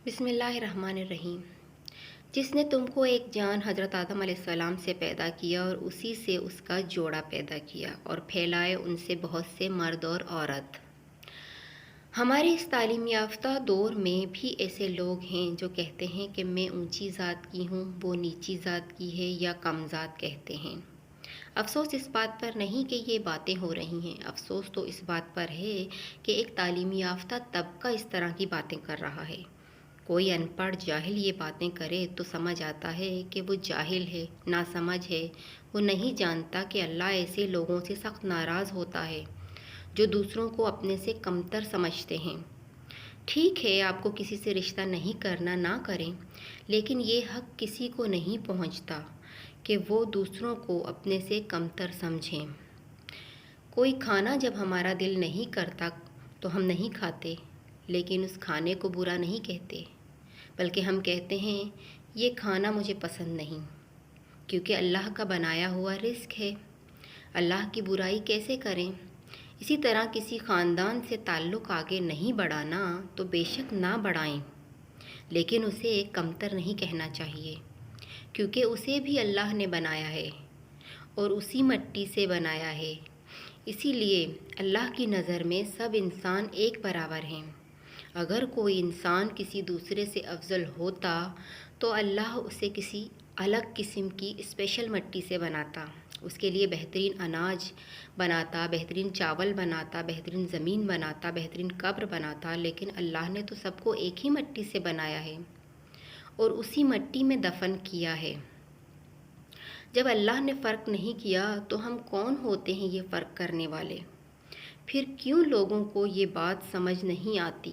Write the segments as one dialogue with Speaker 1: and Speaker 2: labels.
Speaker 1: بسم اللہ الرحمن الرحیم۔ جس نے تم کو ایک جان حضرت آدم علیہ السلام سے پیدا کیا اور اسی سے اس کا جوڑا پیدا کیا اور پھیلائے ان سے بہت سے مرد اور عورت۔ ہمارے اس تعلیم یافتہ دور میں بھی ایسے لوگ ہیں جو کہتے ہیں کہ میں اونچی ذات کی ہوں، وہ نیچی ذات کی ہے یا کم ذات کہتے ہیں۔ افسوس اس بات پر نہیں کہ یہ باتیں ہو رہی ہیں، افسوس تو اس بات پر ہے کہ ایک تعلیم یافتہ طبقہ اس طرح کی باتیں کر رہا ہے۔ کوئی ان پڑھ جاہل یہ باتیں کرے تو سمجھ آتا ہے کہ وہ جاہل ہے، ناسمجھ ہے، وہ نہیں جانتا کہ اللہ ایسے لوگوں سے سخت ناراض ہوتا ہے جو دوسروں کو اپنے سے کمتر سمجھتے ہیں۔ ٹھیک ہے، آپ کو کسی سے رشتہ نہیں کرنا، نہ کریں، لیکن یہ حق کسی کو نہیں پہنچتا کہ وہ دوسروں کو اپنے سے کمتر سمجھیں۔ کوئی کھانا جب ہمارا دل نہیں کرتا تو ہم نہیں کھاتے، لیکن اس کھانے کو برا نہیں کہتے، بلکہ ہم کہتے ہیں یہ کھانا مجھے پسند نہیں، کیونکہ اللہ کا بنایا ہوا رزق ہے۔ اللہ کی برائی کیسے کریں؟ اسی طرح کسی خاندان سے تعلق آگے نہیں بڑھانا تو بے شک نہ بڑھائیں، لیکن اسے کمتر نہیں کہنا چاہیے، کیونکہ اسے بھی اللہ نے بنایا ہے اور اسی مٹی سے بنایا ہے۔ اسی لیے اللہ کی نظر میں سب انسان ایک برابر ہیں۔ اگر کوئی انسان کسی دوسرے سے افضل ہوتا تو اللہ اسے کسی الگ قسم کی اسپیشل مٹی سے بناتا، اس کے لیے بہترین اناج بناتا، بہترین چاول بناتا، بہترین زمین بناتا، بہترین قبر بناتا، لیکن اللہ نے تو سب کو ایک ہی مٹی سے بنایا ہے اور اسی مٹی میں دفن کیا ہے۔ جب اللہ نے فرق نہیں کیا تو ہم کون ہوتے ہیں یہ فرق کرنے والے؟ پھر کیوں لوگوں کو یہ بات سمجھ نہیں آتی؟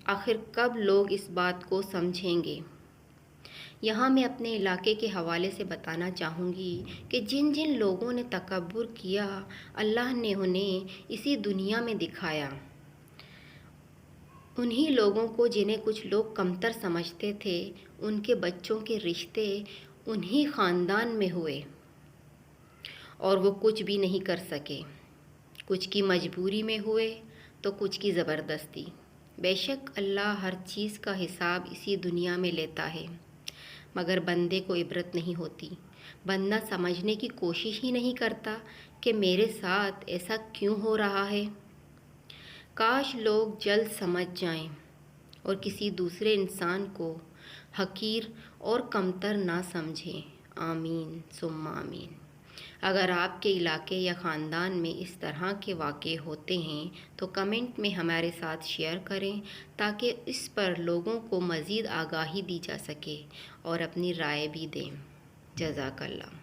Speaker 1: آخر کب لوگ اس بات کو سمجھیں گے؟ یہاں میں اپنے علاقے کے حوالے سے بتانا چاہوں گی کہ جن جن لوگوں نے تکبر کیا، اللہ نے انہیں اسی دنیا میں دکھایا۔ انہی لوگوں کو جنہیں کچھ لوگ کمتر سمجھتے تھے، ان کے بچوں کے رشتے انہی خاندان میں ہوئے اور وہ کچھ بھی نہیں کر سکے۔ کچھ کی مجبوری میں ہوئے تو کچھ کی زبردستی۔ بے شک اللہ ہر چیز کا حساب اسی دنیا میں لیتا ہے، مگر بندے کو عبرت نہیں ہوتی۔ بندہ سمجھنے کی کوشش ہی نہیں کرتا کہ میرے ساتھ ایسا کیوں ہو رہا ہے۔ کاش لوگ جلد سمجھ جائیں اور کسی دوسرے انسان کو حقیر اور کمتر نہ سمجھیں۔ آمین ثم آمین۔ اگر آپ کے علاقے یا خاندان میں اس طرح کے واقعے ہوتے ہیں تو کمنٹ میں ہمارے ساتھ شیئر کریں تاکہ اس پر لوگوں کو مزید آگاہی دی جا سکے اور اپنی رائے بھی دیں۔ جزاک اللہ۔